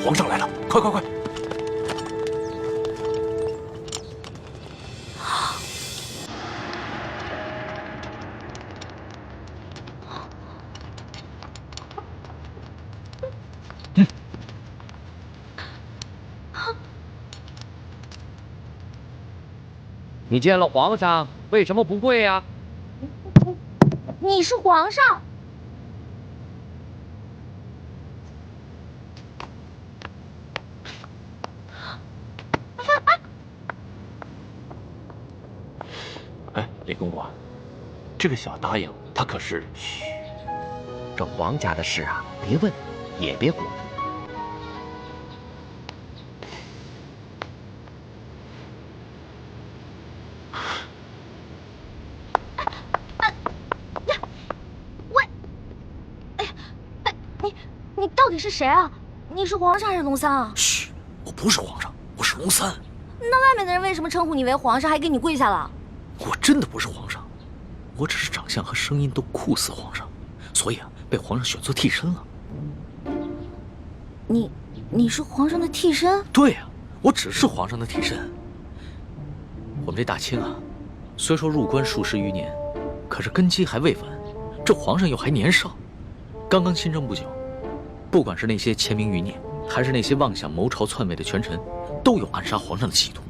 皇上来了，快快快！你见了皇上，为什么不跪呀？你是皇上？哎，李公公，这个小答应他可是……嘘，这皇家的事啊，别问，也别管。你到底是谁啊？你是皇上还是龙三啊？嘘，我不是皇上，我是龙三。那外面的人为什么称呼你为皇上，还给你跪下了？我真的不是皇上，我只是长相和声音都酷似皇上，所以啊，被皇上选做替身了。你是皇上的替身？对呀，我只是皇上的替身。我们这大清啊，虽说入关数十余年，可是根基还未稳，这皇上又还年少，刚刚亲政不久。不管是那些签名余孽，还是那些妄想谋朝篡位的权臣，都有暗杀皇上的企图。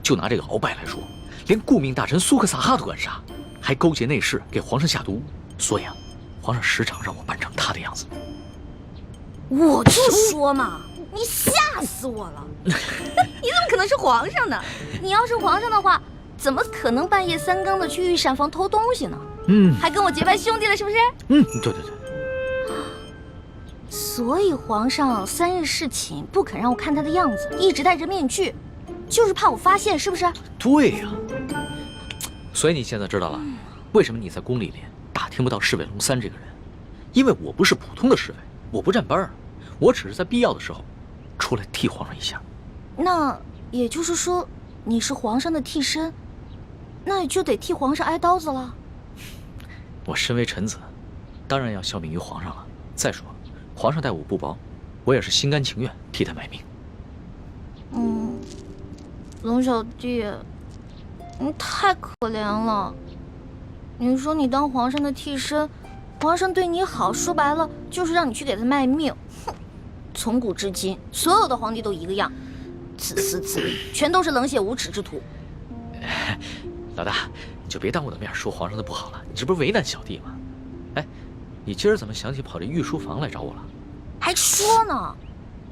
就拿这个鳌拜来说，连顾命大臣苏克萨哈都敢杀，还勾结内侍给皇上下毒。所以啊，皇上时常让我扮成他的样子。我就说嘛，你吓死我了！你怎么可能是皇上呢？你要是皇上的话，怎么可能半夜三更的去御膳房偷东西呢？还跟我结拜兄弟了，是不是？对对对。所以皇上3日侍寝不肯让我看他的样子，一直戴着面具，就是怕我发现，是不是？对呀。所以你现在知道了，为什么你在宫里面打听不到侍卫龙三这个人？因为我不是普通的侍卫，我不站班儿，我只是在必要的时候出来替皇上一下。那也就是说，你是皇上的替身，那也就得替皇上挨刀子了。我身为臣子，当然要效命于皇上了。再说，皇上待我不薄，我也是心甘情愿替他卖命。龙小弟，你太可怜了。你说你当皇上的替身，皇上对你好，说白了就是让你去给他卖命。哼，从古至今，所有的皇帝都一个样，自私自利，全都是冷血无耻之徒。老大，你就别当我的面说皇上的不好了，你这不是为难小弟吗？哎，你今儿怎么想起跑这御书房来找我了？还说呢，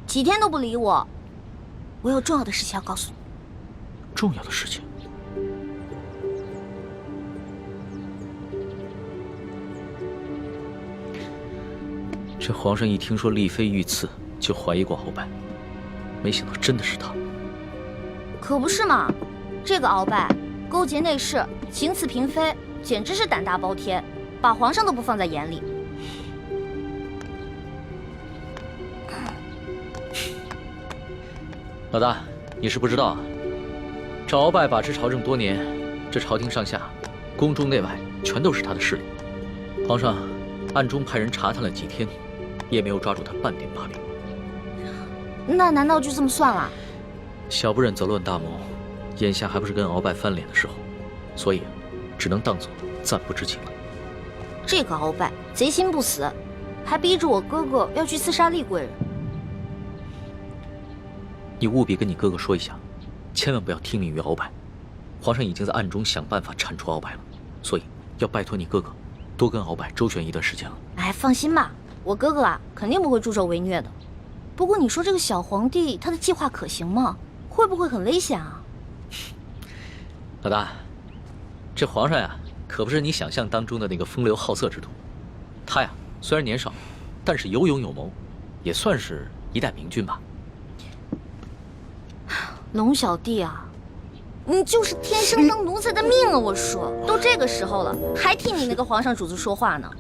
几天都不理我。我有重要的事情要告诉你。重要的事情？这皇上一听说丽妃遇刺，就怀疑过鳌拜，没想到真的是他。可不是嘛，这个鳌拜勾结内侍，行刺嫔妃，简直是胆大包天，把皇上都不放在眼里。老大，你是不知道啊，这鳌拜把持朝政多年，这朝廷上下、宫中内外全都是他的势力。皇上暗中派人查探了几天，也没有抓住他半点把柄。那难道就这么算了？小不忍则乱大谋，眼下还不是跟鳌拜翻脸的时候，所以只能当做暂不知情了。这个鳌拜贼心不死，还逼着我哥哥要去刺杀厉贵人。你务必跟你哥哥说一下，千万不要听命于鳌拜。皇上已经在暗中想办法铲除鳌拜了，所以要拜托你哥哥多跟鳌拜周旋一段时间了。哎，放心吧，我哥哥啊肯定不会助纣为虐的。不过你说这个小皇帝他的计划可行吗？会不会很危险啊？老大，这皇上呀，可不是你想象当中的那个风流好色之徒。他呀虽然年少，但是有勇有谋，也算是一代明君吧。龙小弟啊，你就是天生当奴才的命啊！我说，都这个时候了，还替你那个皇上主子说话呢，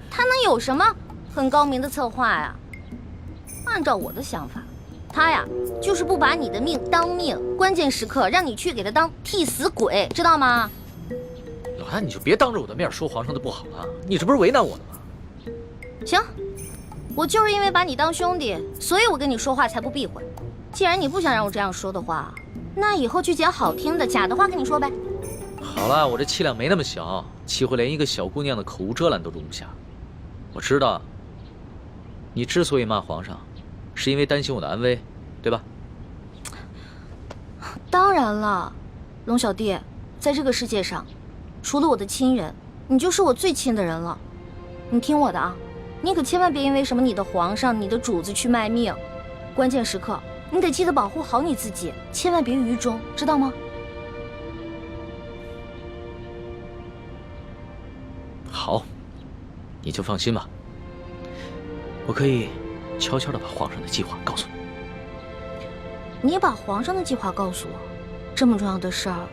他能有什么很高明的策划呀？按照我的想法，他呀就是不把你的命当命，关键时刻让你去给他当替死鬼，知道吗？老大，你就别当着我的面说皇上的不好了，你这不是为难我了吗？行，我就是因为把你当兄弟，所以我跟你说话才不避讳。既然你不想让我这样说的话，那以后就捡好听的，假的话跟你说呗。好了，我这气量没那么小，气会连一个小姑娘的口无遮拦都容不下。我知道，你之所以骂皇上，是因为担心我的安危，对吧？当然了，龙小弟，在这个世界上，除了我的亲人，你就是我最亲的人了。你听我的啊，你可千万别因为什么你的皇上、你的主子去卖命，关键时刻你得记得保护好你自己，千万别于衷，知道吗？好，你就放心吧，我可以悄悄地把皇上的计划告诉你。你把皇上的计划告诉我，这么重要的事儿，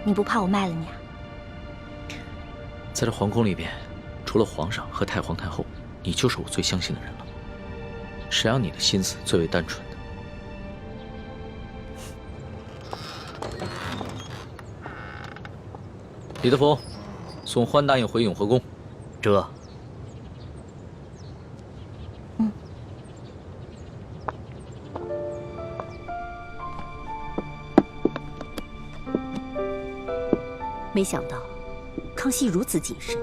你不怕我卖了你啊？在这皇宫里边，除了皇上和太皇太后，你就是我最相信的人了。谁让你的心思最为单纯的？李德福，送欢答应回永和宫。这。没想到，康熙如此谨慎，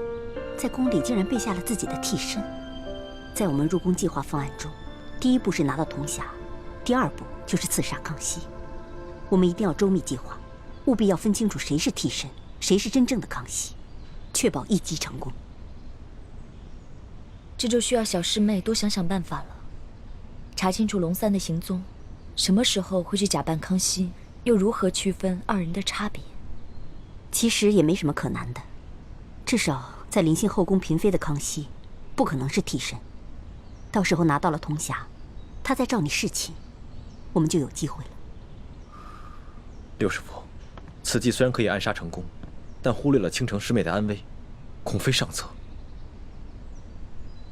在宫里竟然备下了自己的替身。在我们入宫计划方案中，第一步是拿到铜匣，第二步就是刺杀康熙。我们一定要周密计划，务必要分清楚谁是替身，谁是真正的康熙，确保一击成功。这就需要小师妹多想想办法了，查清楚龙三的行踪，什么时候会去假扮康熙，又如何区分二人的差别？其实也没什么可难的，至少在临幸后宫嫔妃的康熙，不可能是替身。到时候拿到了铜匣，他再召你侍寝，我们就有机会了。六师傅，此计虽然可以暗杀成功，但忽略了倾城师妹的安危，恐非上策。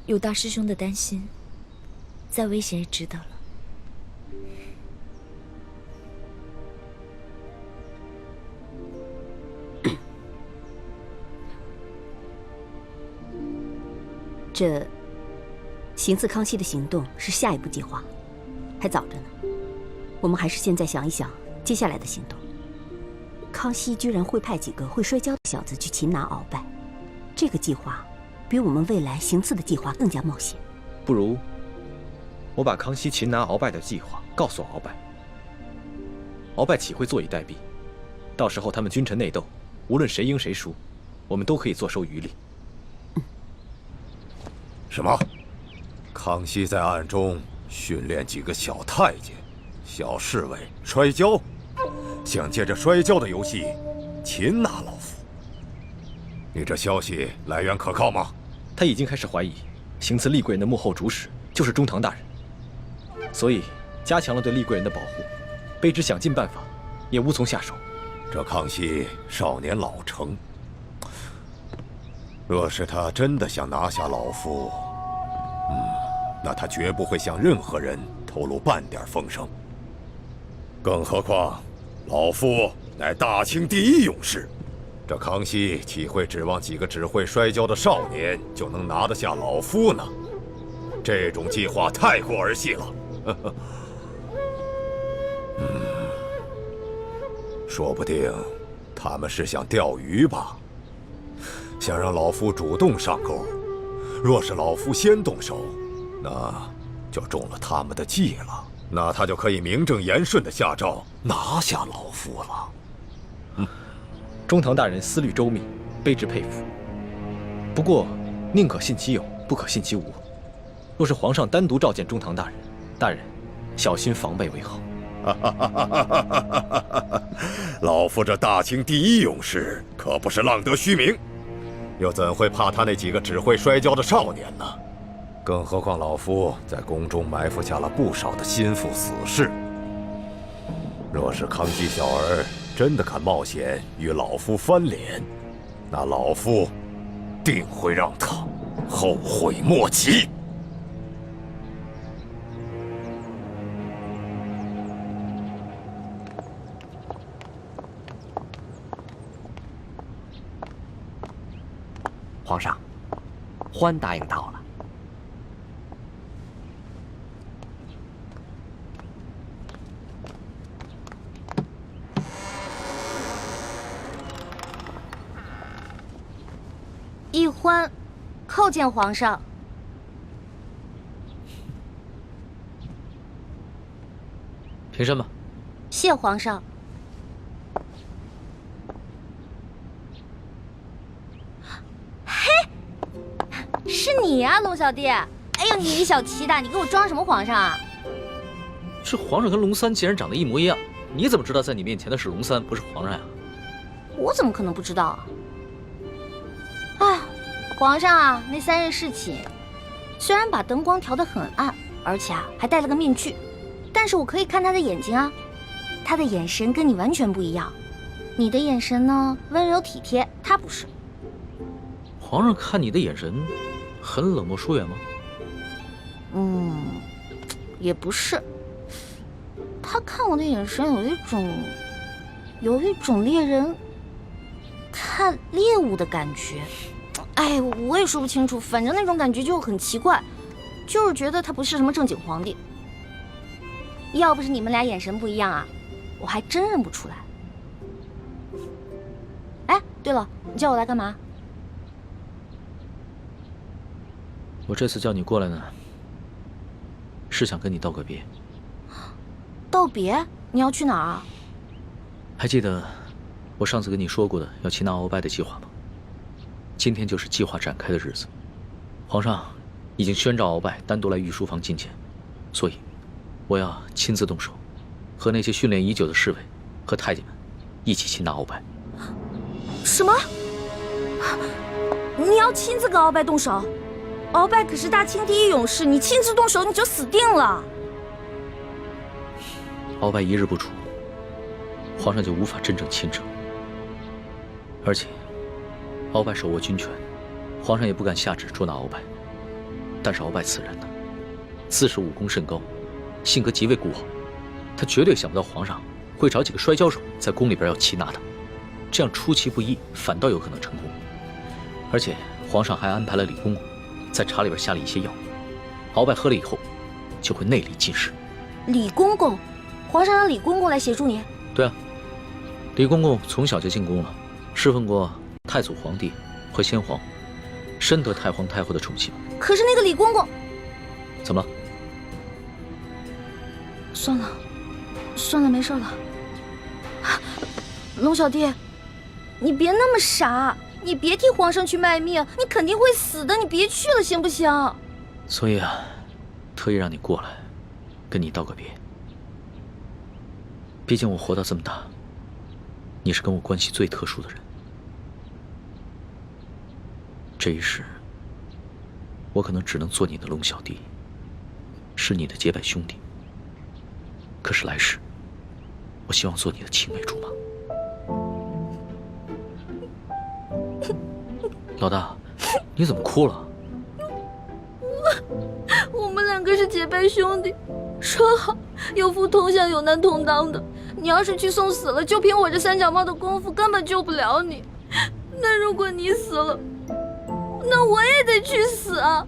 有大师兄的担心，再危险也值得了。这行刺康熙的行动是下一步计划，还早着呢。我们还是现在想一想接下来的行动。康熙居然会派几个会摔跤的小子去擒拿鳌拜，这个计划比我们未来行刺的计划更加冒险。不如我把康熙擒拿鳌拜的计划告诉鳌拜，鳌拜岂会坐以待毙？到时候他们君臣内斗，无论谁赢谁输，我们都可以坐收渔利。什么？康熙在暗中训练几个小太监、小侍卫摔跤，想借着摔跤的游戏擒拿老夫。你这消息来源可靠吗？他已经开始怀疑行刺厉贵人的幕后主使就是中堂大人，所以加强了对厉贵人的保护。卑职想尽办法，也无从下手。这康熙少年老成，若是他真的想拿下老夫，那他绝不会向任何人透露半点风声。更何况，老夫乃大清第一勇士，这康熙岂会指望几个只会摔跤的少年就能拿得下老夫呢？这种计划太过儿戏了。说不定他们是想钓鱼吧，想让老夫主动上钩。若是老夫先动手，那就中了他们的计了。那他就可以名正言顺地下诏拿下老夫了。中堂大人思虑周密，卑职佩服。不过，宁可信其有，不可信其无。若是皇上单独召见中堂大人，大人小心防备为好。老夫这大清第一勇士可不是浪得虚名，又怎会怕他那几个只会摔跤的少年呢？更何况老夫在宫中埋伏下了不少的心腹死士。若是康熙小儿真的敢冒险与老夫翻脸，那老夫定会让他后悔莫及。皇上，欢答应到了。奕欢，叩见皇上。平身吧。谢皇上。嘿，是你呀，龙小弟！哎呦，你小气的，你给我装什么皇上啊？这皇上跟龙三竟然长得一模一样，你怎么知道在你面前的是龙三，不是皇上呀？我怎么可能不知道啊？哎，皇上啊，那3日侍寝，虽然把灯光调得很暗，而且还戴了个面具，但是我可以看他的眼睛啊，他的眼神跟你完全不一样。你的眼神呢，温柔体贴，他不是。皇上看你的眼神很冷漠疏远吗？也不是。他看我的眼神有一种猎人看猎物的感觉。哎，我也说不清楚，反正那种感觉就很奇怪，就是觉得他不是什么正经皇帝。要不是你们俩眼神不一样啊，我还真认不出来。哎，对了，你叫我来干嘛？我这次叫你过来呢，是想跟你道个别。道别？你要去哪儿啊？还记得我上次跟你说过的要擒拿鳌拜的计划吗？今天就是计划展开的日子。皇上已经宣召鳌拜单独来御书房觐见，所以我要亲自动手，和那些训练已久的侍卫和太监们一起擒拿鳌拜。什么？你要亲自跟鳌拜动手？鳌拜可是大清第一勇士，你亲自动手你就死定了。鳌拜一日不出，皇上就无法真正亲政。而且，鳌拜手握军权，皇上也不敢下旨捉拿鳌拜。但是鳌拜此人呢，自恃武功甚高，性格极为孤傲，他绝对想不到皇上会找几个摔跤手在宫里边要擒拿他，这样出其不意，反倒有可能成功。而且皇上还安排了李公公在茶里边下了一些药，鳌拜喝了以后就会内力尽失。李公公，皇上让李公公来协助你？对啊，李公公从小就进宫了，侍奉过太祖皇帝和先皇，深得太皇太后的宠幸。可是那个李公公，怎么了？算了，没事了。龙小弟，你别那么傻，你别替皇上去卖命，你肯定会死的，你别去了，行不行？所以啊，特意让你过来，跟你道个别。毕竟我活到这么大，你是跟我关系最特殊的人。这一世，我可能只能做你的龙小弟，是你的结拜兄弟。可是来世，我希望做你的青梅竹马。老大，你怎么哭了？我们两个是结拜兄弟，说好有福同享，有难同当的。你要是去送死了，就凭我这三脚猫的功夫，根本救不了你。那如果你死了，那我也得去死啊！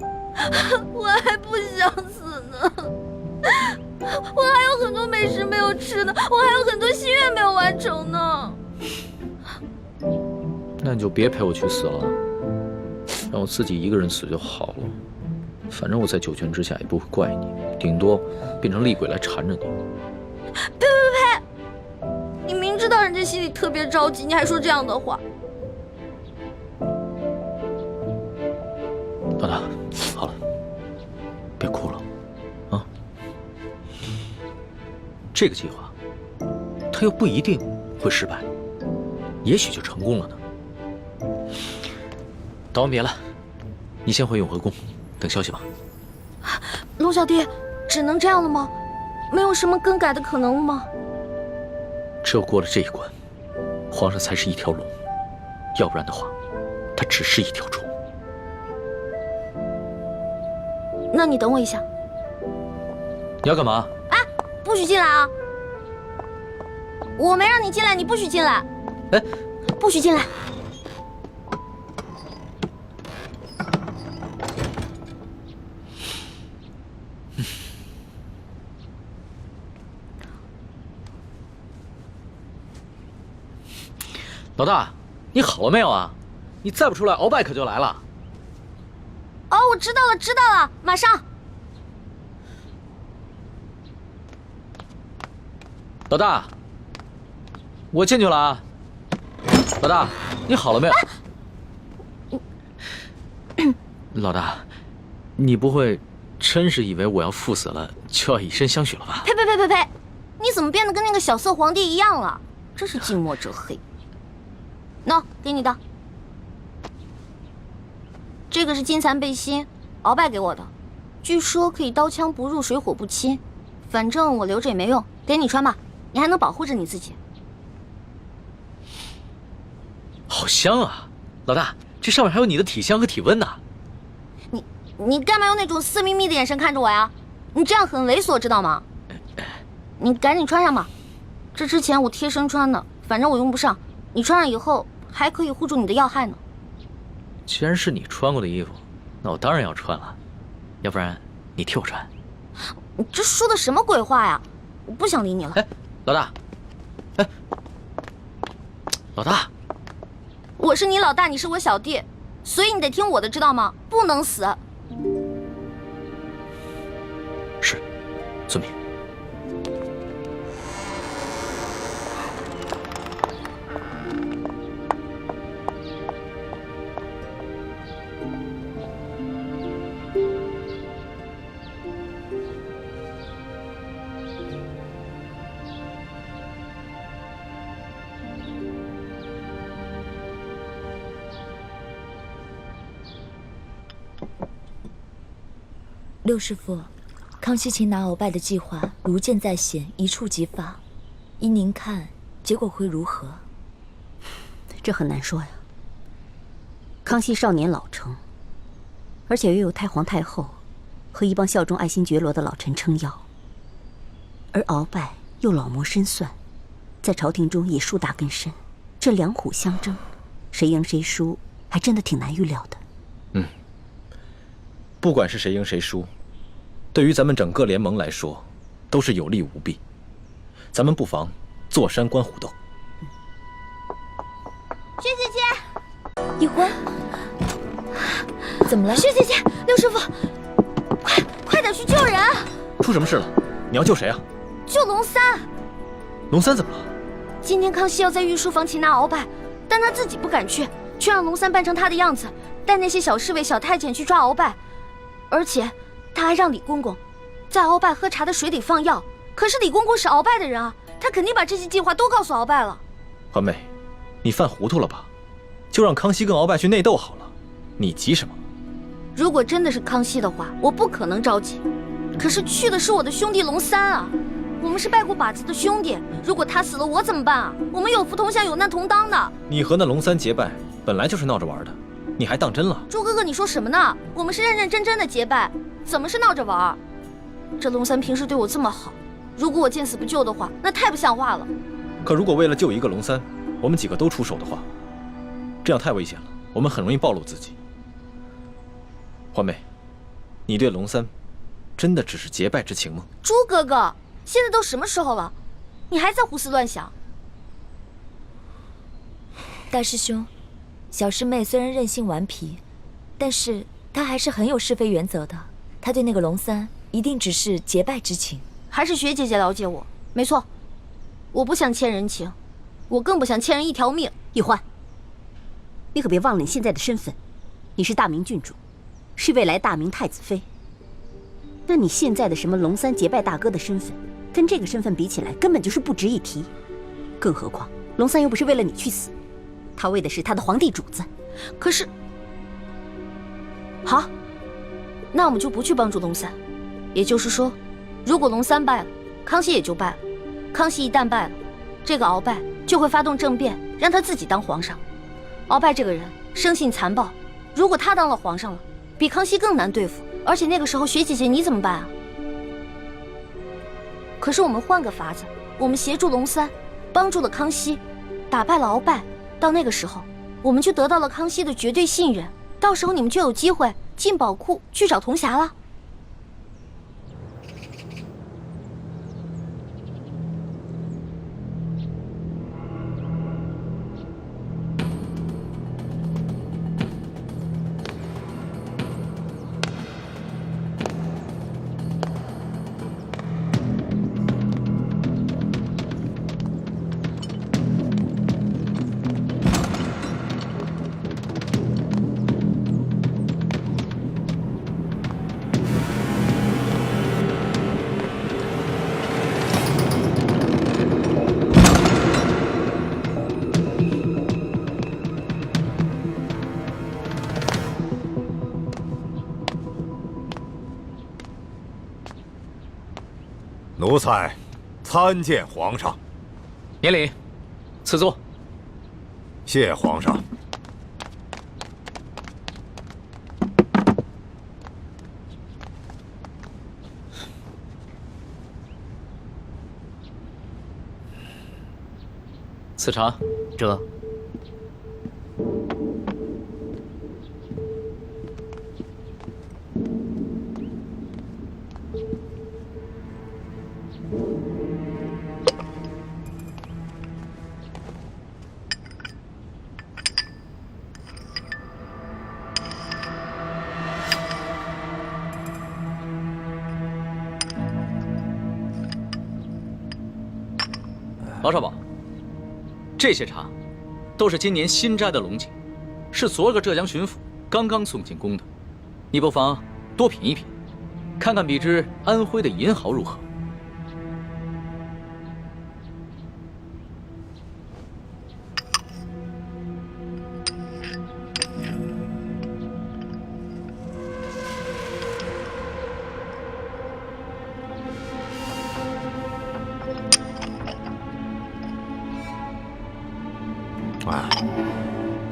我还不想死呢，我还有很多美食没有吃呢，我还有很多心愿没有完成呢。那你就别陪我去死了，让我自己一个人死就好了。反正我在九泉之下也不会怪你，顶多变成厉鬼来缠着你。呸！你明知道人家心里特别着急，你还说这样的话。老大，好了，别哭了，啊！这个计划，它又不一定会失败，也许就成功了呢。道完别了，你先回永和宫，等消息吧。龙小弟，只能这样了吗？没有什么更改的可能了吗？只有过了这一关，皇上才是一条龙，要不然的话，他只是一条虫。那你等我一下。你要干嘛？哎，不许进来啊！我没让你进来，你不许进来。哎，不许进来。老大，你好了没有啊？你再不出来，鳌拜可就来了。哦，我知道了，知道了，马上。老大，我进去了啊。老大，你好了没有？老大，你不会真是以为我要赴死了就要以身相许了吧？呸呸呸呸呸！你怎么变得跟那个小色皇帝一样了？真是近墨者黑。喏，给你的。这个是金蚕背心，鳌拜给我的，据说可以刀枪不入，水火不侵。反正我留着也没用，给你穿吧，你还能保护着你自己。好香啊！老大，这上面还有你的体香和体温呢。你干嘛用那种色眯眯的眼神看着我呀？你这样很猥琐，知道吗？你赶紧穿上吧，这之前我贴身穿的，反正我用不上。你穿上以后还可以护住你的要害呢。既然是你穿过的衣服，那我当然要穿了，要不然你替我穿。你这说的什么鬼话呀？我不想理你了。哎，老大，哎，老大，我是你老大，你是我小弟，所以你得听我的，知道吗？不能死。是，遵命。六师傅，康熙擒拿鳌拜的计划如箭在弦，一触即发。依您看，结果会如何？这很难说呀。康熙少年老成，而且又有太皇太后和一帮效忠爱新觉罗的老臣撑腰，而鳌拜又老谋深算，在朝廷中也树大根深，这两虎相争，谁赢谁输，还真的挺难预料的。不管是谁赢谁输，对于咱们整个联盟来说，都是有利无弊。咱们不妨坐山观虎斗。薛姐姐，一欢，怎么了？薛姐姐，六师傅，快点去救人！出什么事了？你要救谁啊？救龙三。龙三怎么了？今天康熙要在御书房擒拿鳌拜，但他自己不敢去，却让龙三扮成他的样子，带那些小侍卫、小太监去抓鳌拜。而且他还让李公公在鳌拜喝茶的水里放药。可是李公公是鳌拜的人啊，他肯定把这些计划都告诉鳌拜了。环妹，你犯糊涂了吧？就让康熙跟鳌拜去内斗好了，你急什么？如果真的是康熙的话，我不可能着急。可是去的是我的兄弟龙三啊，我们是拜过把子的兄弟，如果他死了，我怎么办啊？我们有福同享，有难同当的。你和那龙三结拜，本来就是闹着玩的，你还当真了？朱哥哥，你说什么呢？我们是认认真真的结拜，怎么是闹着玩？这龙三平时对我这么好，如果我见死不救的话，那太不像话了。可如果为了救一个龙三，我们几个都出手的话，这样太危险了，我们很容易暴露自己。环妹，你对龙三真的只是结拜之情吗？朱哥哥，现在都什么时候了，你还在胡思乱想？大师兄，小师妹虽然任性顽皮，但是她还是很有是非原则的。她对那个龙三一定只是结拜之情。还是薛姐姐了解我，没错，我不想欠人情，我更不想欠人一条命。玉欢，你可别忘了你现在的身份，你是大明郡主，是未来大明太子妃。那你现在的什么龙三结拜大哥的身份，跟这个身份比起来，根本就是不值一提。更何况龙三又不是为了你去死，他为的是他的皇帝主子。可是，好，那我们就不去帮助龙三。也就是说，如果龙三败了，康熙也就败了。康熙一旦败了，这个鳌拜就会发动政变，让他自己当皇上。鳌拜这个人生性残暴，如果他当了皇上了，比康熙更难对付。而且那个时候，薛姐姐你怎么办啊？可是我们换个法子，我们协助龙三，帮助了康熙，打败了鳌拜。到那个时候，我们就得到了康熙的绝对信任，到时候你们就有机会进宝库去找铜匣了。奴才参见皇上。免礼，赐座。谢皇上。此茶。这老少保，这些茶都是今年新摘的龙井，是昨个浙江巡抚刚刚送进宫的，你不妨多品一品，看看比之安徽的银毫如何？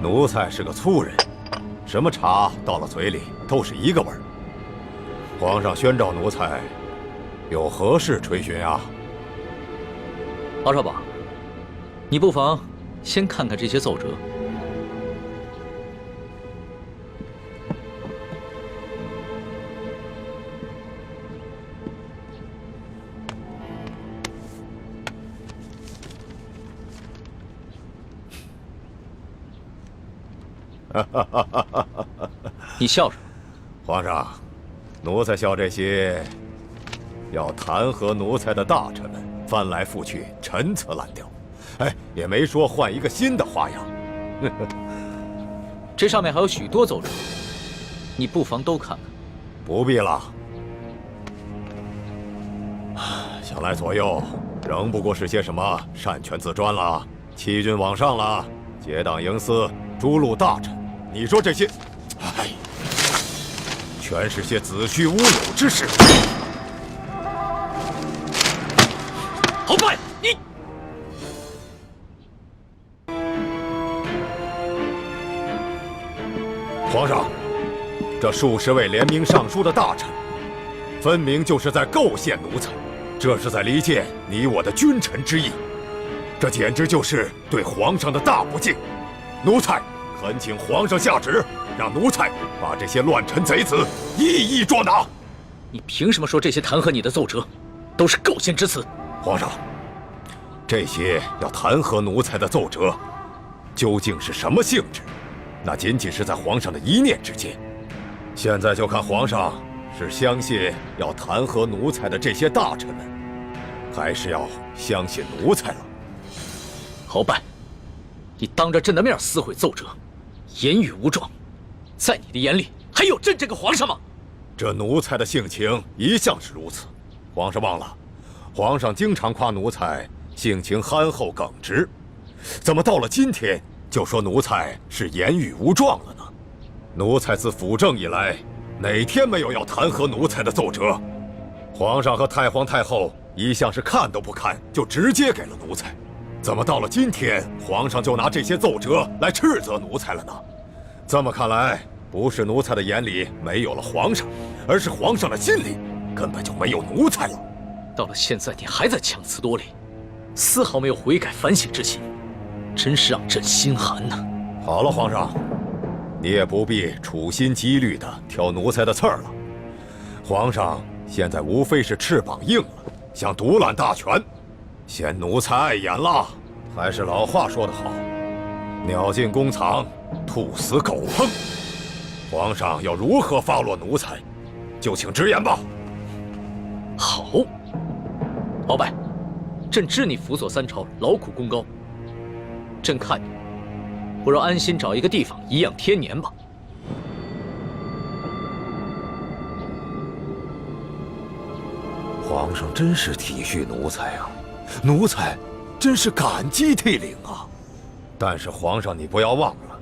奴才是个粗人，什么茶到了嘴里都是一个味儿。皇上宣召奴才，有何事垂询啊？老少保，你不妨先看看这些奏折。你笑什么？皇上，奴才笑这些要弹劾奴才的大臣们翻来覆去，陈词滥调，也没说换一个新的花样。这上面还有许多奏折，你不妨都看看。不必了，想来左右仍不过是些什么擅权自专啦、欺君罔上啦、结党营私、诛戮大臣。你说这些，全是些子虚乌有之事。鳌拜，你皇上，这数十位联名上书的大臣，分明就是在构陷奴才，这是在离间你我的君臣之义，这简直就是对皇上的大不敬。奴才恳请皇上下旨，让奴才把这些乱臣贼子一一捉拿。你凭什么说这些弹劾你的奏折都是构陷之词？皇上，这些要弹劾奴才的奏折，究竟是什么性质？那仅仅是在皇上的一念之间。现在就看皇上是相信要弹劾奴才的这些大臣们，还是要相信奴才了。鳌拜，你当着朕的面撕毁奏折，言语无状，在你的眼里还有朕这个皇上吗？这奴才的性情一向是如此，皇上忘了，皇上经常夸奴才性情憨厚耿直，怎么到了今天就说奴才是言语无状了呢？奴才自辅政以来，哪天没有要弹劾奴才的奏折？皇上和太皇太后一向是看都不看就直接给了奴才，怎么到了今天，皇上就拿这些奏折来斥责奴才了呢？这么看来，不是奴才的眼里没有了皇上，而是皇上的心里根本就没有奴才了。到了现在，你还在强词夺理，丝毫没有悔改反省之心，真是让朕心寒呐！好了，皇上，你也不必处心积虑地挑奴才的刺儿了。皇上现在无非是翅膀硬了，想独揽大权，嫌奴才碍眼了。还是老话说得好，鸟进弓藏，兔死狗烹。皇上要如何发落奴才，就请直言吧。好，鳌拜，朕知你辅佐三朝，劳苦功高，朕看你不如安心找一个地方颐养天年吧。皇上真是体恤奴才啊，奴才真是感激涕零啊。但是皇上，你不要忘了，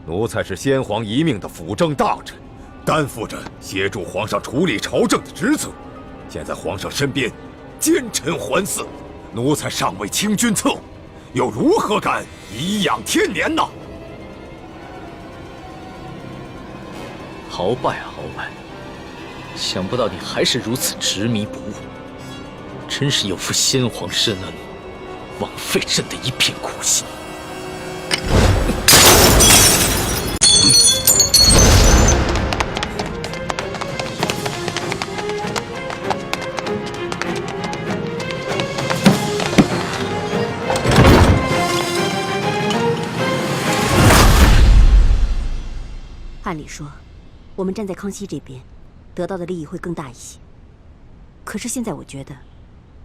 奴才是先皇遗命的辅政大臣，担负着协助皇上处理朝政的职责。现在皇上身边奸臣环伺，奴才尚未清君侧，又如何敢颐养天年呢？鳌拜啊鳌拜，想不到你还是如此执迷不悟，真是有负先皇深恩，枉费朕的一片苦心。按理说，我们站在康熙这边，得到的利益会更大一些。可是现在我觉得，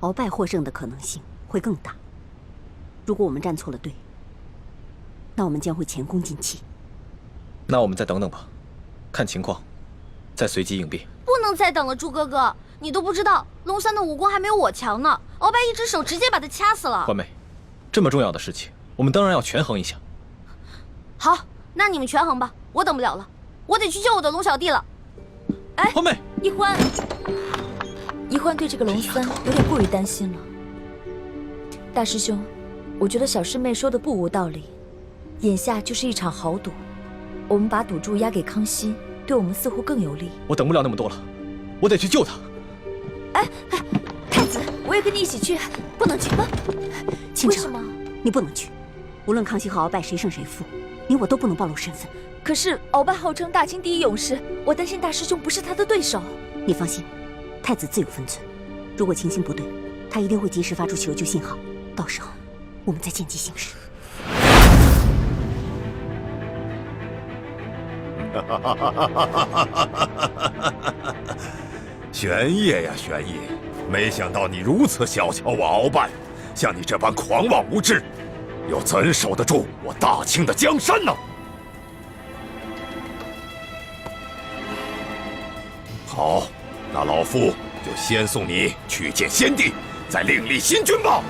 鳌拜获胜的可能性会更大。如果我们站错了队，那我们将会前功尽弃。那我们再等等吧，看情况，再随机应变。不能再等了，朱哥哥，你都不知道，龙三的武功还没有我强呢。鳌拜一只手直接把他掐死了。环妹，这么重要的事情，我们当然要权衡一下。好，那你们权衡吧，我等不了了，我得去救我的龙小弟了。哎，环妹，一欢，一欢对这个龙三有点过于担心了。大师兄，我觉得小师妹说的不无道理，眼下就是一场豪赌，我们把赌注押给康熙，对我们似乎更有利。我等不了那么多了，我得去救他。哎，太子，我也跟你一起去。不能去，倾城，为什么？你不能去。无论康熙和鳌拜谁胜谁负，你我都不能暴露身份。可是鳌拜号称大清第一勇士，我担心大师兄不是他的对手。你放心，太子自有分寸。如果情形不对，他一定会及时发出求救信号，到时候我们再见机行事。玄烨呀，玄烨，没想到你如此小瞧我鳌拜，像你这般狂妄无知，又怎守得住我大清的江山呢？好，那老夫就先送你去见先帝，再另立新君吧。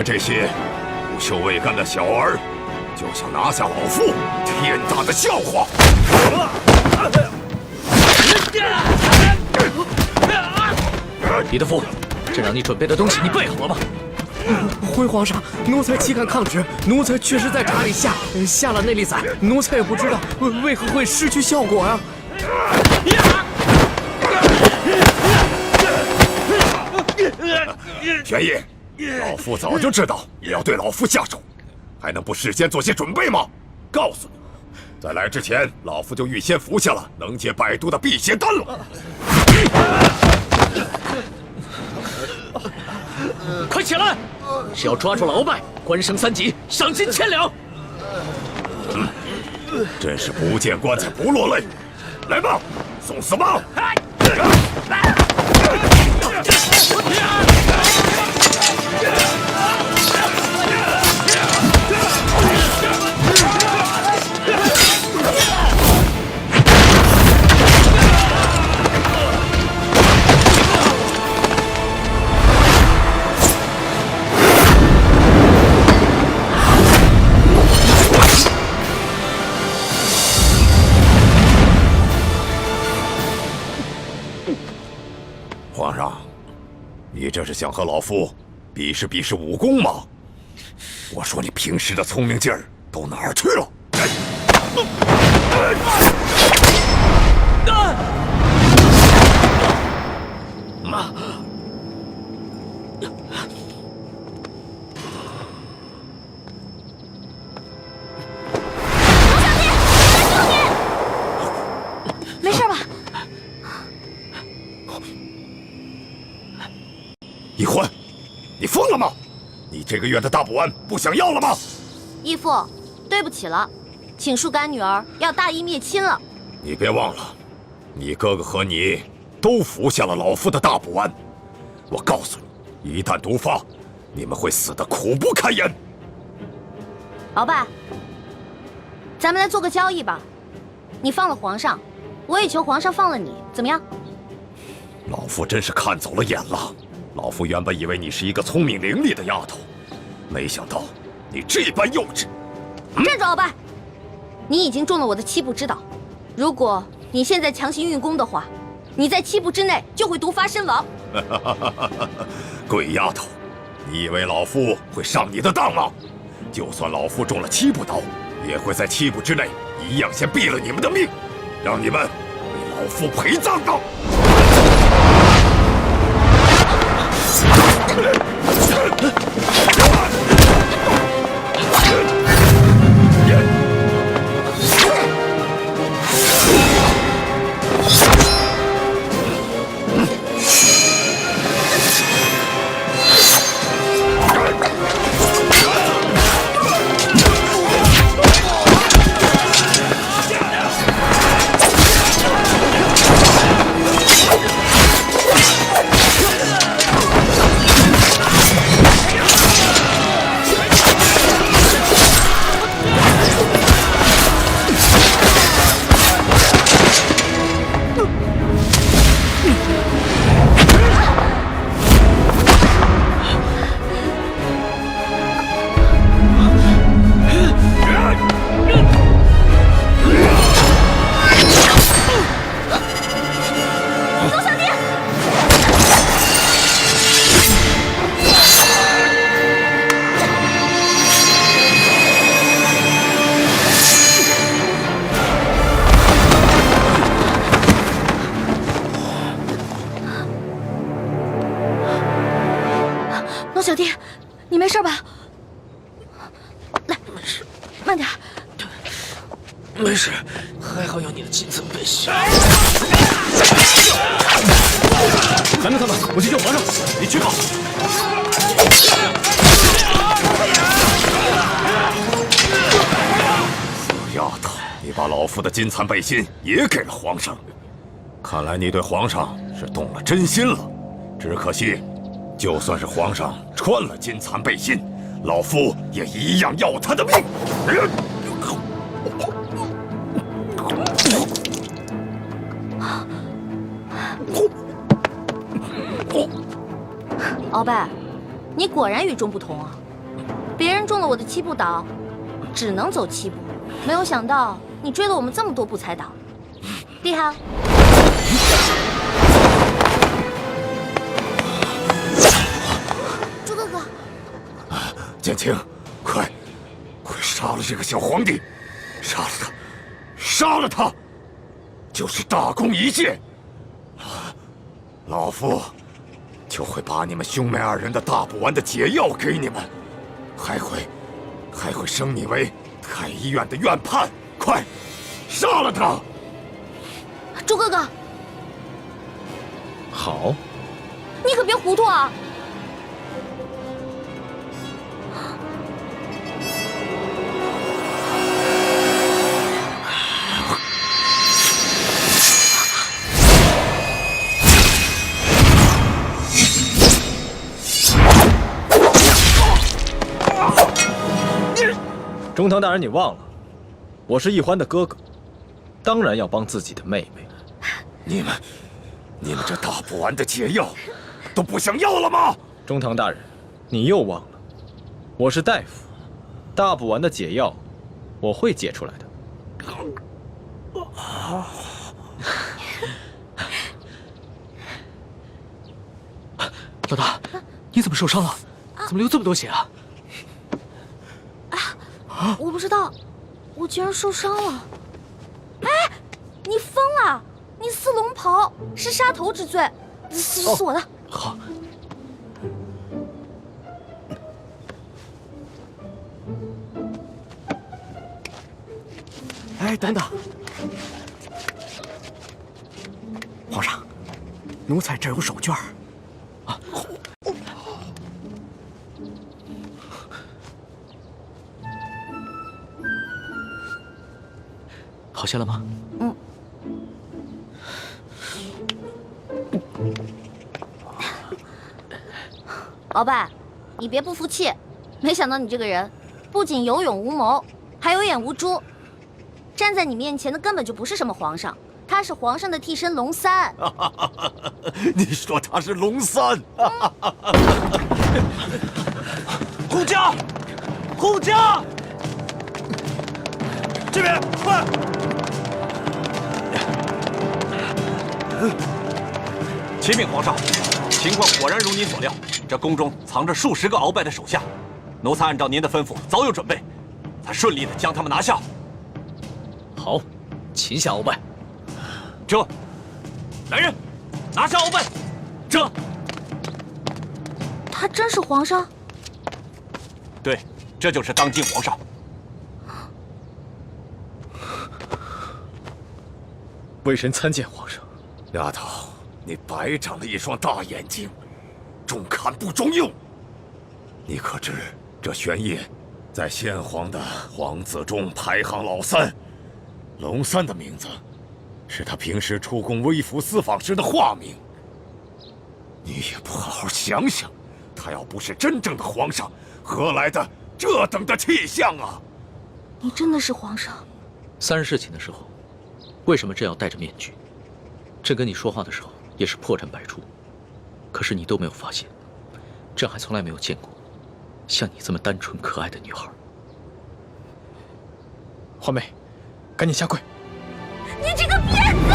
这些无羞未干的小儿，就想拿下老夫，天大的笑话！李德福，朕让你准备的东西你备好了吗？回皇上，奴才岂敢抗旨？奴才确实在闸里下了那粒伞，奴才也不知道为何会失去效果呀。玄烨，老夫早就知道你要对老夫下手，还能不事先做些准备吗？告诉你，在来之前，老夫就预先服下了能解百毒的辟邪丹了。快起来！只要抓住了鳌拜，官升3级，赏金1000两。真是不见棺材不落泪。来吧，送死吧！皇上，你这是想和老夫比试武功吗？我说你平时的聪明劲儿都哪儿去了？没事吧？易欢，你疯了吗？你这个月的大补丸不想要了吗？义父，对不起了，请恕干女儿要大义灭亲了。你别忘了，你哥哥和你都服下了老夫的大补丸。我告诉你，一旦毒发，你们会死得苦不堪言。鳌拜，咱们来做个交易吧，你放了皇上，我也求皇上放了你，怎么样？老夫真是看走了眼了。老夫原本以为你是一个聪明伶俐的丫头，没想到你这般幼稚。站住，鳌拜！你已经中了我的7步之道，如果你现在强行运功的话，你在7步之内就会毒发身亡。鬼丫头，你以为老夫会上你的当吗？就算老夫中了7步刀，也会在7步之内一样先毙了你们的命，让你们为老夫陪葬的。小弟，你没事吧？来，慢点。没事，还好有你的金层背心。拦住他们，我去救皇上。你去吧。死丫头，你把老夫的金蚕背心也给了皇上，看来你对皇上是动了真心了。只可惜，就算是皇上穿了金蚕背心，老夫也一样要他的命。鳌拜，你果然与众不同啊！别人中了我的7步倒，只能走7步，没有想到你追了我们这么多步才倒，厉害啊！朱哥哥，剑青，快杀了这个小皇帝，杀了他，杀了他，就是大功一件。老夫就会把你们兄妹2人的大补丸的解药给你们，还会升你为太医院的院判。快，杀了他！朱哥哥，好，你可别糊涂啊！中堂大人，你忘了，我是易欢的哥哥，当然要帮自己的妹妹。你们这大补丸的解药都不想要了吗？中堂大人，你又忘了，我是大夫，大补丸的解药我会解出来的。老大，你怎么受伤了？怎么流这么多血啊？我不知道，我竟然受伤了。刺龙袍，是杀头之罪，是我的。好。哎，等等，皇上，奴才这有手绢啊。好些了吗？嗯。鳌拜，你别不服气，没想到你这个人不仅有勇无谋，还有眼无珠。站在你面前的根本就不是什么皇上，他是皇上的替身龙三。你说他是龙三？护驾，护驾，这边快！启禀皇上，情况果然如您所料，这宫中藏着数十个鳌拜的手下，奴才按照您的吩咐早有准备，才顺利的将他们拿下。好，擒下鳌拜。这，来人，拿下鳌拜。这，他真是皇上？对，这就是当今皇上。微臣参见皇上。丫头，你白长了一双大眼睛，中看不中用。你可知这玄烨在先皇的皇子中排行老3，龙三的名字是他平时出宫微服私访时的化名。你也不好好想想，他要不是真正的皇上，何来的这等的气象啊？你真的是皇上？3日事情的时候，为什么朕要戴着面具？朕跟你说话的时候也是破绽百出，可是你都没有发现，朕还从来没有见过像你这么单纯可爱的女孩。皇妹，赶紧下跪！你这个骗子！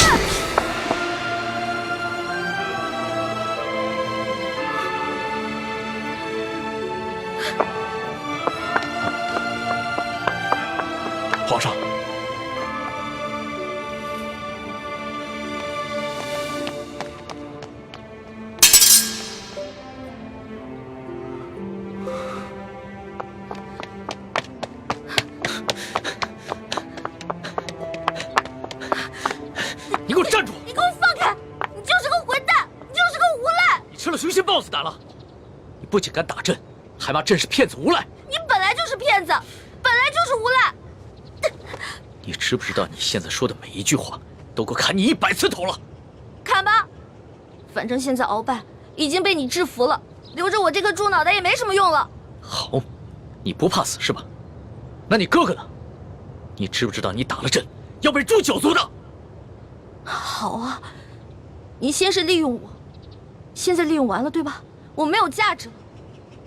皇上，你给我站住！你给我放开！你就是个混蛋，你就是个无赖！你吃了雄心豹子胆了！你不仅敢打朕，还骂朕是骗子无赖！你本来就是骗子，本来就是无赖！你知不知道你现在说的每一句话，都够砍你100次头了？砍吧，反正现在鳌拜已经被你制服了，留着我这个猪脑袋也没什么用了。好，你不怕死是吧？那你哥哥呢？你知不知道你打了朕要被诛9族的？好啊，你先是利用我，现在利用完了对吧？我没有价值了，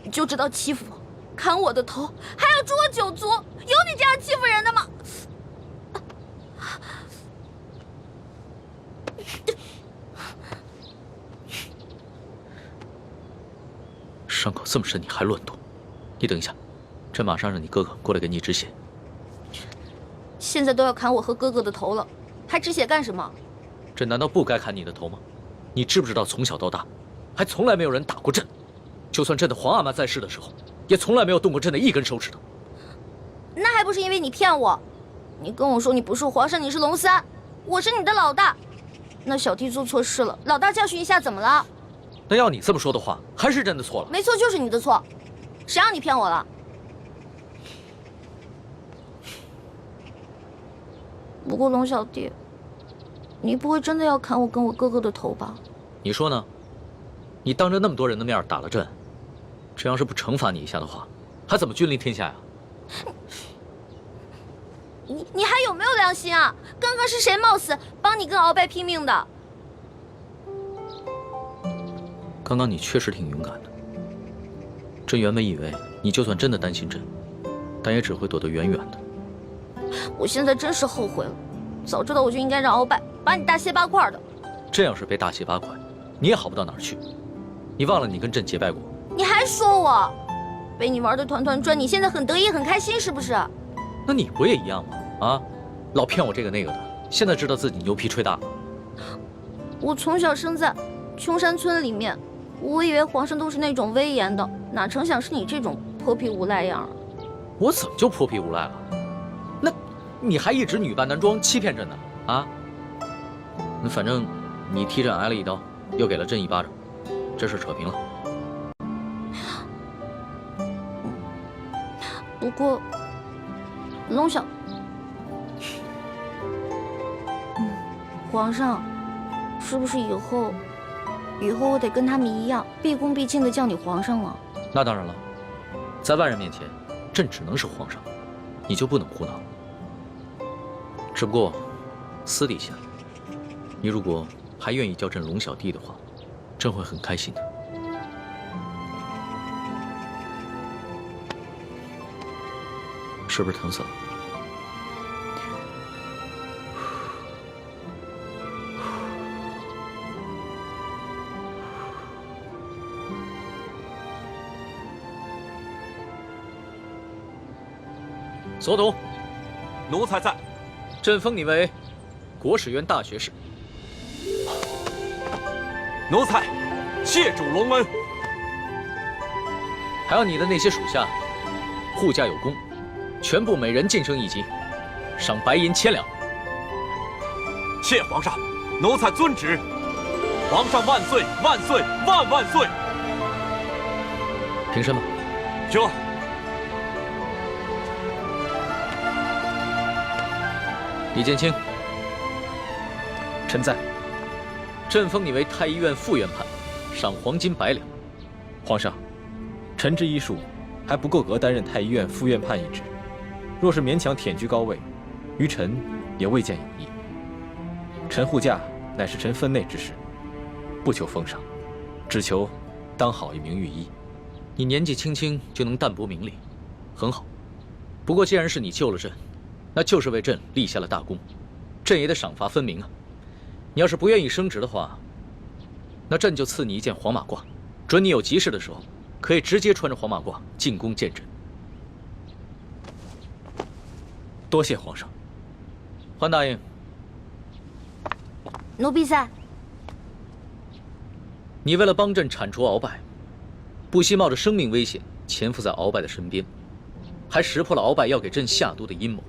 你就知道欺负我，砍我的头，还要诛我9族，有你这样欺负人的吗？伤口这么深，你还乱动？你等一下，朕马上让你哥哥过来给你止血。现在都要砍我和哥哥的头了，还止血干什么？朕难道不该砍你的头吗？你知不知道从小到大，还从来没有人打过朕，就算朕的皇阿玛在世的时候，也从来没有动过朕的一根手指头。那还不是因为你骗我？你跟我说你不是皇上，你是龙三，我是你的老大。那小弟做错事了，老大教训一下怎么了？那要你这么说的话，还是朕的错了。没错，就是你的错，谁让你骗我了？不过龙小弟，你不会真的要砍我跟我哥哥的头吧？你说呢？你当着那么多人的面打了朕，朕要是不惩罚你一下的话，还怎么君临天下呀？你还有没有良心啊？刚刚是谁冒死帮你跟鳌拜拼命的？刚刚你确实挺勇敢的。朕原本以为你就算真的担心朕，但也只会躲得远远的。我现在真是后悔了，早知道我就应该让鳌拜把你大卸八块的。这要是被大卸八块，你也好不到哪儿去。你忘了你跟朕结拜过？你还说我被你玩的团团转，你现在很得意很开心是不是？那你不也一样吗？啊，老骗我这个那个的，现在知道自己牛皮吹大了。我从小生在穷山村里面，我以为皇上都是那种威严的，哪成想是你这种泼皮无赖样啊！我怎么就泼皮无赖了？那你还一直女扮男装欺骗朕呢？啊？那反正你替朕挨了一刀，又给了朕一巴掌，这事扯平了。不过，龙小，皇上，是不是以后我得跟他们一样，毕恭毕敬的叫你皇上了？那当然了，在外人面前，朕只能是皇上，你就不能胡闹。只不过，私底下，你如果还愿意叫朕龙小弟的话，朕会很开心的。是不是疼死了？所董，奴才在。朕封你为国史院大学士。奴才谢主隆恩。还有你的那些属下，护驾有功，全部每人晋升一级，赏白银1000两。谢皇上，奴才遵旨。皇上万岁万岁万万岁！平身吧。这。李建清，臣在。朕封你为太医院副院判，赏黄金100两。皇上，臣之医术还不够格担任太医院副院判一职，若是勉强忝居高位，于臣也未见有益。臣护驾乃是臣分内之事，不求封赏，只求当好一名御医。你年纪轻轻就能淡泊名利，很好。不过既然是你救了朕，那就是为朕立下了大功，朕也得赏罚分明啊。你要是不愿意升职的话，那朕就赐你一件黄马褂，准你有急事的时候，可以直接穿着黄马褂进宫见朕。多谢皇上。桓答应。奴婢在。你为了帮朕铲除鳌拜，不惜冒着生命危险潜伏在鳌拜的身边，还识破了鳌拜要给朕下毒的阴谋，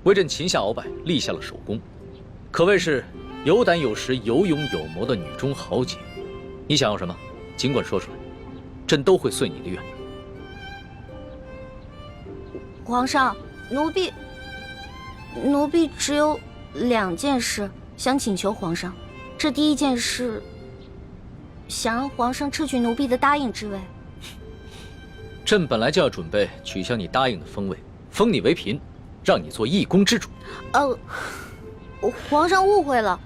为朕擒下鳌拜立下了首功，可谓是有胆有识、有勇有谋的女中豪杰。你想要什么，尽管说出来，朕都会遂你的愿。皇上，奴婢只有2件事想请求皇上。这第一件事，想让皇上撤去奴婢的答应之位。朕本来就要准备取消你答应的封位，封你为嫔，让你做一宫之主。皇上误会了，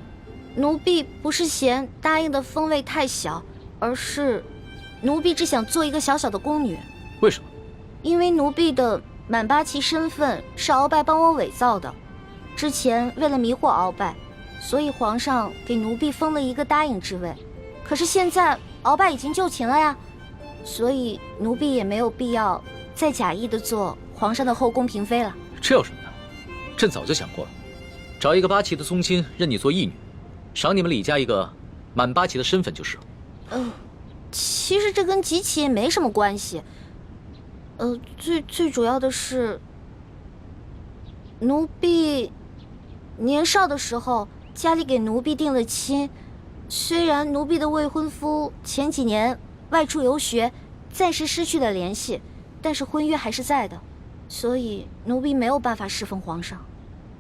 奴婢不是嫌答应的封位太小，而是奴婢只想做一个小小的宫女。为什么？因为奴婢的满八旗身份是鳌拜帮我伪造的，之前为了迷惑鳌拜，所以皇上给奴婢封了一个答应之位。可是现在鳌拜已经就擒了呀，所以奴婢也没有必要再假意的做皇上的后宫嫔妃了。这有什么的？朕早就想过了，找一个八旗的宗亲认你做义女，赏你们李家一个满八旗的身份就是了。其实这跟几起也没什么关系。最主要的是，奴婢年少的时候家里给奴婢定了亲，虽然奴婢的未婚夫前几年外出游学，暂时失去了联系，但是婚约还是在的，所以奴婢没有办法侍奉皇上。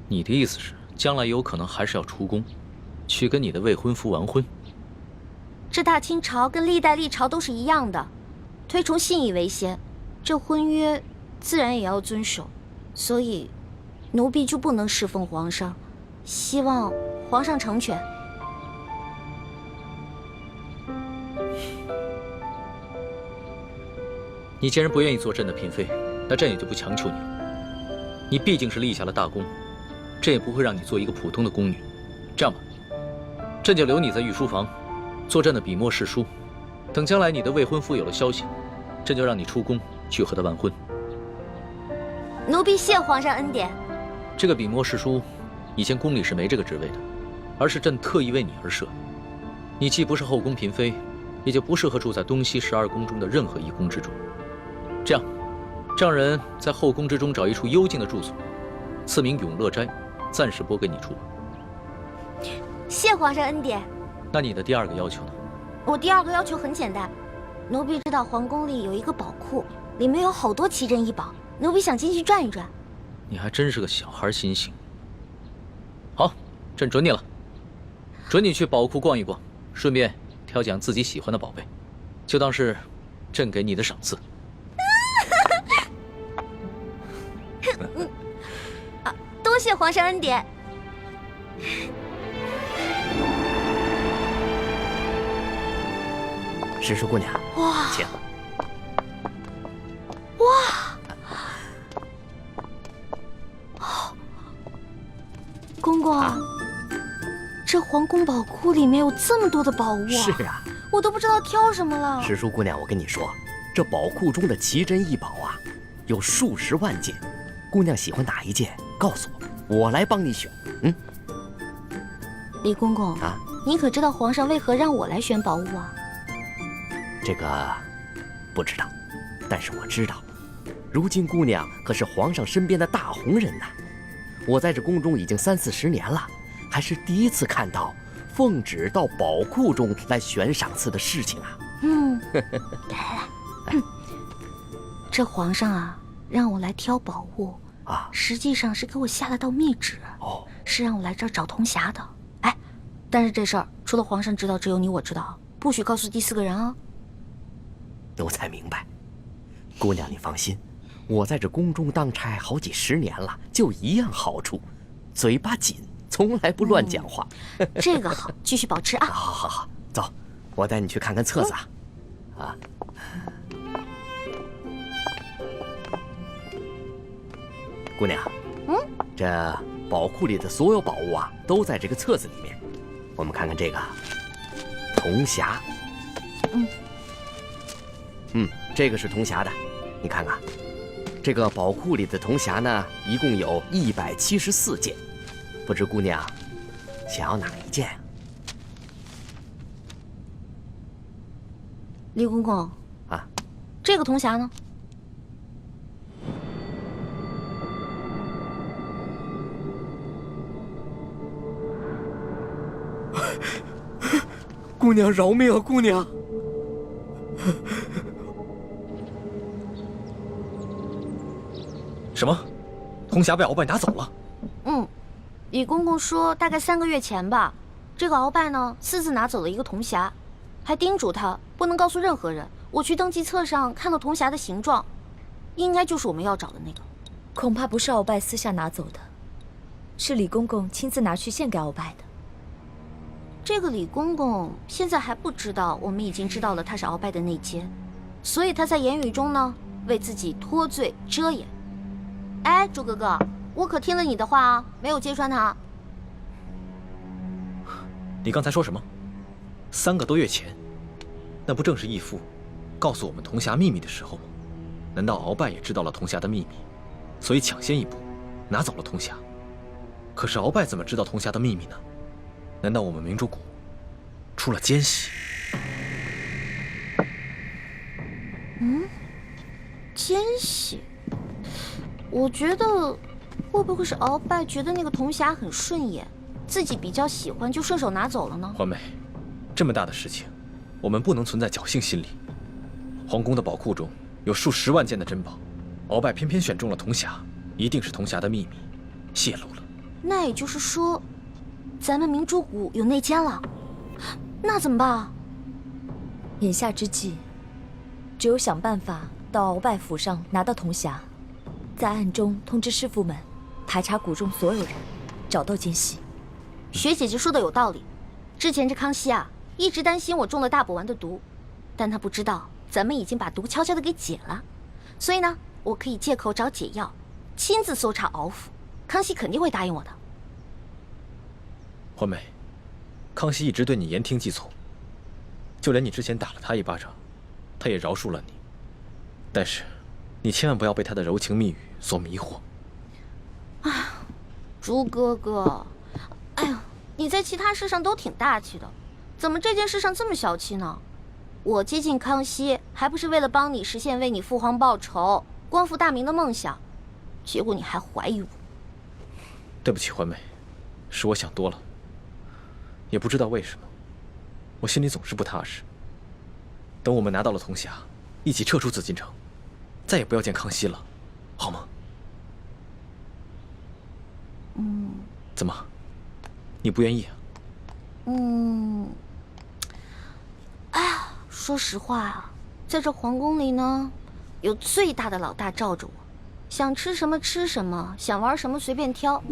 你的意思是，将来有可能还是要出宫，去跟你的未婚夫完婚？这大清朝跟历代历朝都是一样的，推崇信义为先，这婚约自然也要遵守，所以奴婢就不能侍奉皇上，希望皇上成全。你既然不愿意做朕的嫔妃，那朕也就不强求你了。你毕竟是立下了大功，朕也不会让你做一个普通的宫女。这样吧，朕就留你在御书房，做朕的笔墨侍书。等将来你的未婚夫有了消息，朕就让你出宫去和他完婚。奴婢谢皇上恩典。这个笔墨侍书，以前宫里是没这个职位的，而是朕特意为你而设。你既不是后宫嫔妃，也就不适合住在东西12宫中的任何一宫之中。这样，让人在后宫之中找一处幽静的住所，赐名永乐斋，暂时拨给你住。谢皇上恩典。那你的第2个要求呢？我第2个要求很简单，奴婢知道皇宫里有一个宝库，里面有好多奇珍异宝，奴婢想进去转一转。你还真是个小孩心性。好，朕准你了，准你去宝库逛一逛，顺便挑拣自己喜欢的宝贝，就当是朕给你的赏赐。多谢皇上恩典。石叔姑娘，哇，请。公公，这皇宫宝库里面有这么多的宝物啊！是啊，我都不知道挑什么了。石叔姑娘，我跟你说，这宝库中的奇珍异宝啊，有数十万件。姑娘喜欢哪一件，告诉我，我来帮你选。李公公啊，你可知道皇上为何让我来选宝物啊？这个不知道，但是我知道，如今姑娘可是皇上身边的大红人呐。我在这宫中已经30、40年了，还是第一次看到奉旨到宝库中来选赏赐的事情啊。来，这皇上啊，让我来挑宝物啊，实际上是给我下了道密旨，是让我来这儿找铜匣的。哎，但是这事儿除了皇上知道，只有你我知道，不许告诉第4个人啊。奴才明白，姑娘你放心，我在这宫中当差好几10年了，就一样好处，嘴巴紧，从来不乱讲话。这个好，继续保持啊。好，走，我带你去看看册子啊。姑娘，这宝库里的所有宝物啊，都在这个册子里面。我们看看这个铜匣，这个是铜匣的，你看看，这个宝库里的铜匣呢，一共有174件，不知姑娘想要哪一件啊？李公公啊，这个铜匣呢？姑娘饶命啊，姑娘！什么？铜匣被鳌拜拿走了？李公公说大概3个月前吧，这个鳌拜呢私自拿走了一个铜匣，还叮嘱他不能告诉任何人。我去登记册上看到铜匣的形状，应该就是我们要找的那个。恐怕不是鳌拜私下拿走的，是李公公亲自拿去献给鳌拜的。这个李公公现在还不知道我们已经知道了他是鳌拜的内奸，所以他在言语中呢为自己脱罪遮掩。哎，朱哥哥，我可听了你的话啊，没有揭穿他。你刚才说什么？3个多月前，那不正是义父告诉我们铜匣秘密的时候吗？难道鳌拜也知道了铜匣的秘密，所以抢先一步拿走了铜匣？可是鳌拜怎么知道铜匣的秘密呢？难道我们明珠谷出了奸细？奸细？我觉得会不会是鳌拜觉得那个铜匣很顺眼，自己比较喜欢，就顺手拿走了呢？环美，这么大的事情，我们不能存在侥幸心理。皇宫的宝库中有数10万件的珍宝，鳌拜偏偏选中了铜匣，一定是铜匣的秘密泄露了。那也就是说，咱们明珠谷有内奸了，那怎么办啊？眼下之计，只有想办法到鳌拜府上拿到铜匣，在暗中通知师傅们排查谷中所有人，找到奸细。学姐姐说的有道理，之前这康熙啊，一直担心我中了大补丸的毒，但他不知道咱们已经把毒悄悄的给解了，所以呢，我可以借口找解药，亲自搜查鳌府，康熙肯定会答应我的。环美，康熙一直对你言听计从，就连你之前打了他一巴掌，他也饶恕了你。但是，你千万不要被他的柔情蜜语所迷惑。朱哥哥，哎呀，你在其他事上都挺大气的，怎么这件事上这么小气呢？我接近康熙，还不是为了帮你实现为你父皇报仇、光复大明的梦想，结果你还怀疑我。对不起，环美，是我想多了。也不知道为什么，我心里总是不踏实。等我们拿到了铜匣，一起撤出紫禁城，再也不要见康熙了，好吗？怎么？你不愿意啊？哎呀，说实话啊，在这皇宫里呢，有最大的老大罩着我，想吃什么吃什么，想玩什么随便挑，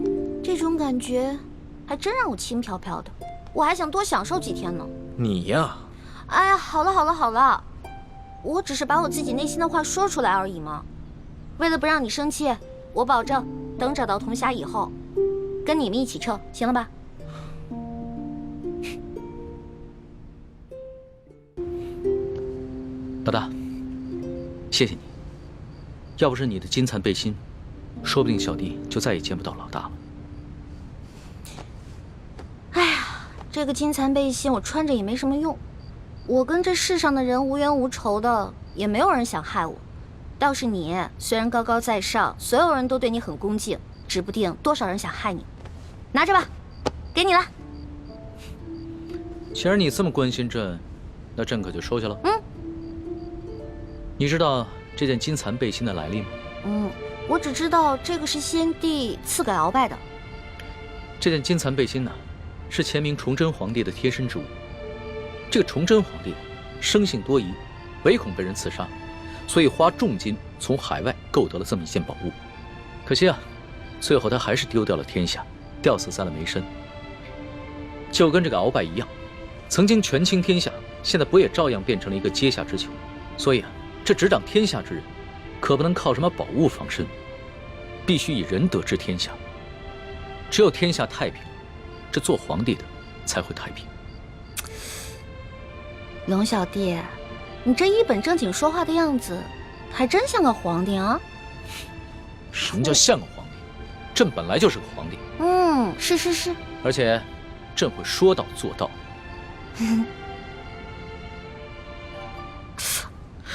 这种感觉还真让我轻飘飘的。我还想多享受几天呢。你呀，哎呀，好了好了好了，我只是把我自己内心的话说出来而已嘛。为了不让你生气，我保证等找到铜匣以后，跟你们一起撤，行了吧？老大，谢谢你。要不是你的金蚕背心，说不定小弟就再也见不到老大了。哎呀，这个金蚕背心我穿着也没什么用，我跟这世上的人无冤无仇的，也没有人想害我。倒是你，虽然高高在上，所有人都对你很恭敬，指不定多少人想害你。拿着吧，给你了。既然你这么关心朕，那朕可就收下了。你知道这件金蚕背心的来历吗？我只知道这个是先帝赐给鳌拜的。这件金蚕背心呢，是前明崇祯皇帝的贴身之物。这个崇祯皇帝生性多疑，唯恐被人刺杀，所以花重金从海外购得了这么一件宝物。可惜啊，最后他还是丢掉了天下，吊死在了梅山。就跟这个鳌拜一样，曾经权倾天下，现在不也照样变成了一个阶下之囚？所以啊，这执掌天下之人，可不能靠什么宝物防身，必须以仁德治天下。只有天下太平，这做皇帝的才会太平。龙小弟，你这一本正经说话的样子，还真像个皇帝啊！什么叫像个皇帝？朕本来就是个皇帝。是，而且，朕会说到做到。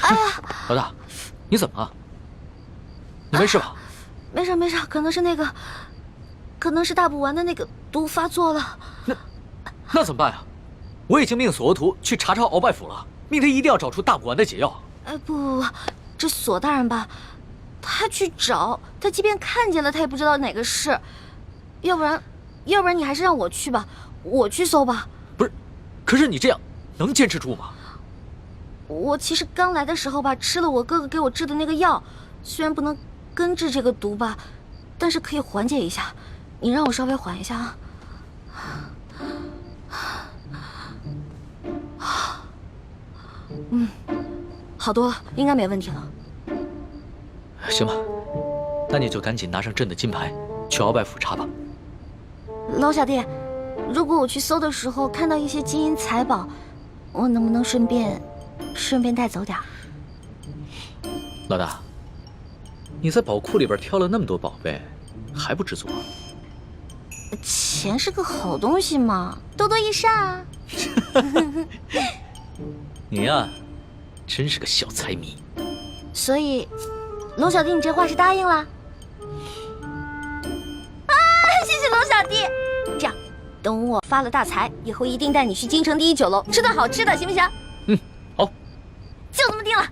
哎呀，老大，你怎么了？你没事吧？没事，可能是大补丸的那个毒发作了。那怎么办呀？我已经命索额图去查鳌拜府了，命他一定要找出大补丸的解药。不，这索大人吧，他去找，他即便看见了，他也不知道哪个是。要不然你还是让我去吧，我去搜吧。不是，可是你这样能坚持住吗？我其实刚来的时候吧，吃了我哥哥给我制的那个药，虽然不能根治这个毒吧，但是可以缓解一下。你让我稍微缓一下啊。好多了，应该没问题了。行吧，那你就赶紧拿上朕的金牌，去鳌拜府查吧。龙小弟，如果我去搜的时候看到一些金银财宝，我能不能顺便带走点儿？老大，你在宝库里边挑了那么多宝贝，还不知足？钱是个好东西嘛，多多益善啊。你呀，真是个小财迷。所以，龙小弟，你这话是答应了？谢谢龙小弟。这样，等我发了大财以后，一定带你去京城第一酒楼吃顿好吃的，行不行？好，就这么定了。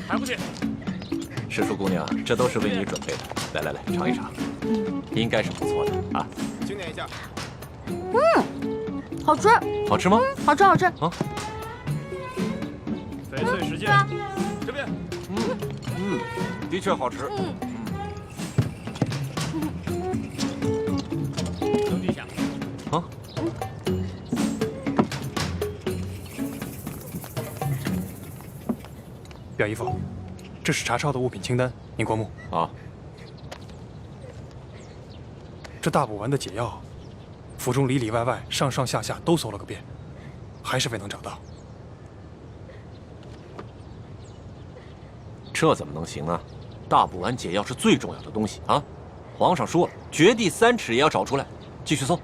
还不去？师叔姑娘，这都是为你准备的。来，尝一尝，应该是不错的啊。经典一下。好吃。好吃吗？好吃。啊。翡翠石剑，这边。的确好吃。等一下。啊。表姨夫，这是查抄的物品清单，您过目。啊。这大补丸的解药，府中里里外外、上上下下都搜了个遍，还是未能找到。这怎么能行啊？大补丸解药是最重要的东西啊！皇上说了，掘地3尺也要找出来。继续搜。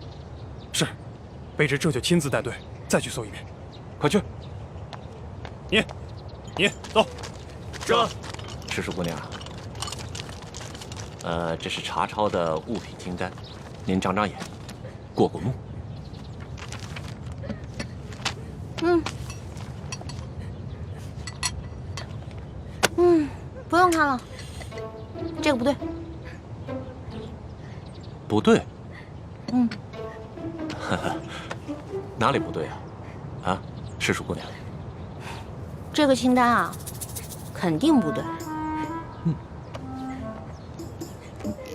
是，卑职这就亲自带队再去搜一遍。快去！你走。这，赤树姑娘，这是查抄的物品清单，您长长眼，过过目。不用看了，这个不对。不对。哪里不对啊？啊，赤树姑娘。这个清单啊，肯定不对。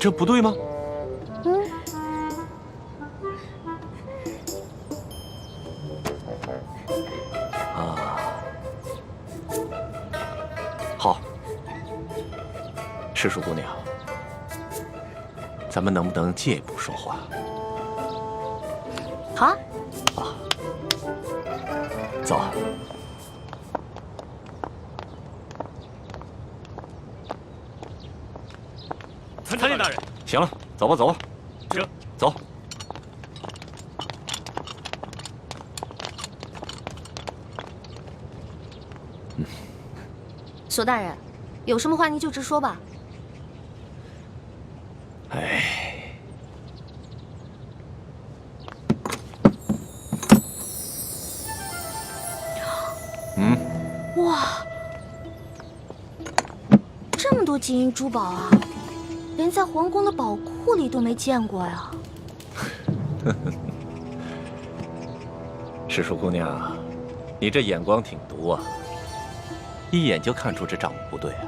这不对吗？好，赤树姑娘，咱们能不能借一步说话？好啊。走。参见大人。行了，走吧，走吧。行，走。索大人，有什么话您就直说吧。哇，这么多金银珠宝啊，连在皇宫的宝库里都没见过呀。赤树姑娘，你这眼光挺毒啊，一眼就看出这账目不对啊。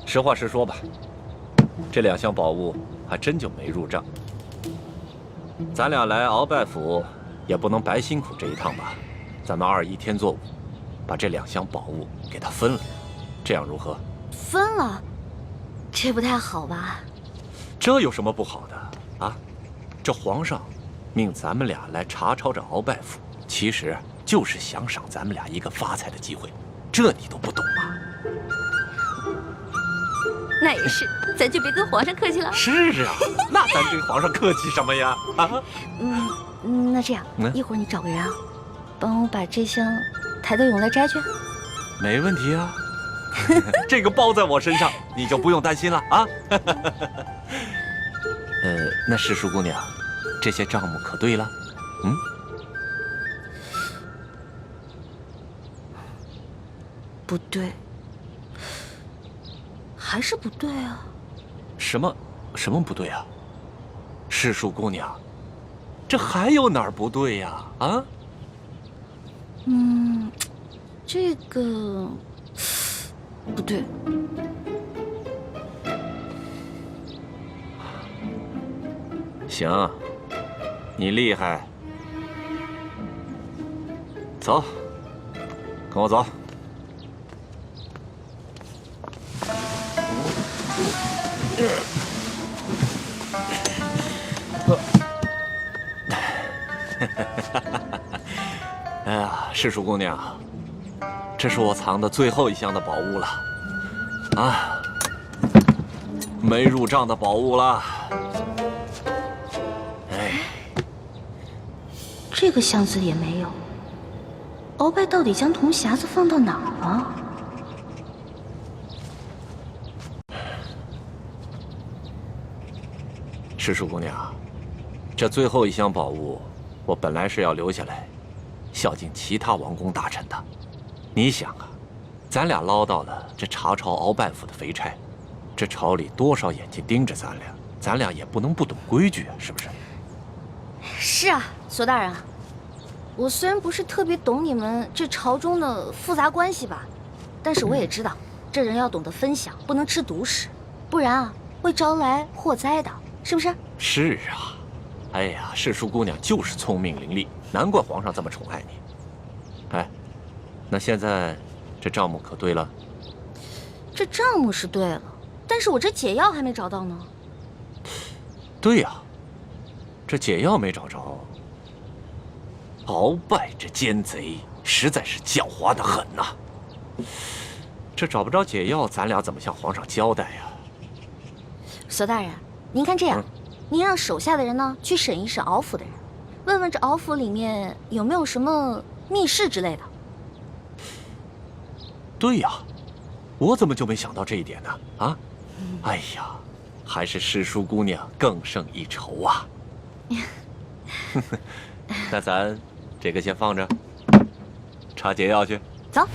实话实说吧，这2箱宝物还真就没入账。咱俩来鳌拜府，也不能白辛苦这一趟吧？咱们2-1天作5，把这2箱宝物给他分了，这样如何？分了，这不太好吧？这有什么不好的啊？这皇上命咱们俩来查抄这鳌拜府，其实就是想赏咱们俩一个发财的机会，这你都不懂吗？那也是，咱就别跟皇上客气了。是啊，那咱跟皇上客气什么呀？啊？那这样，一会儿你找个人啊，帮我把这箱抬到永乐斋去。没问题啊，这个包在我身上，你就不用担心了啊。那赤树姑娘，这些账目可对了？不对，还是不对啊？什么不对啊？赤树姑娘，这还有哪儿不对呀？啊？这个不对。行，你厉害。走，跟我走。哎呀，赤树姑娘，这是我藏的最后1箱的宝物了，啊，没入账的宝物了。这个箱子也没有。鳌拜到底将铜匣子放到哪儿了？赤树姑娘，这最后1箱宝物，我本来是要留下来，孝敬其他王公大臣的。你想啊，咱俩捞到了这查抄鳌拜府的肥差，这朝里多少眼睛盯着咱俩也不能不懂规矩啊，是不是？是啊，索大人，我虽然不是特别懂你们这朝中的复杂关系吧，但是我也知道，这人要懂得分享，不能吃独食，不然啊会招来祸灾的，是不是？是啊，哎呀，赤树姑娘就是聪明伶俐，难怪皇上这么宠爱你。哎，那现在这账目可对了？这账目是对了，但是我这解药还没找到呢。对呀，这解药没找着。鳌拜这奸贼实在是狡猾得很呐！这找不着解药，咱俩怎么向皇上交代呀？索大人，您看这样，您让手下的人呢去审一审敖府的人，问问这敖府里面有没有什么密室之类的。对呀，我怎么就没想到这一点呢？啊，哎呀，还是诗书姑娘更胜一筹啊！那咱这个先放着，查解药去。走。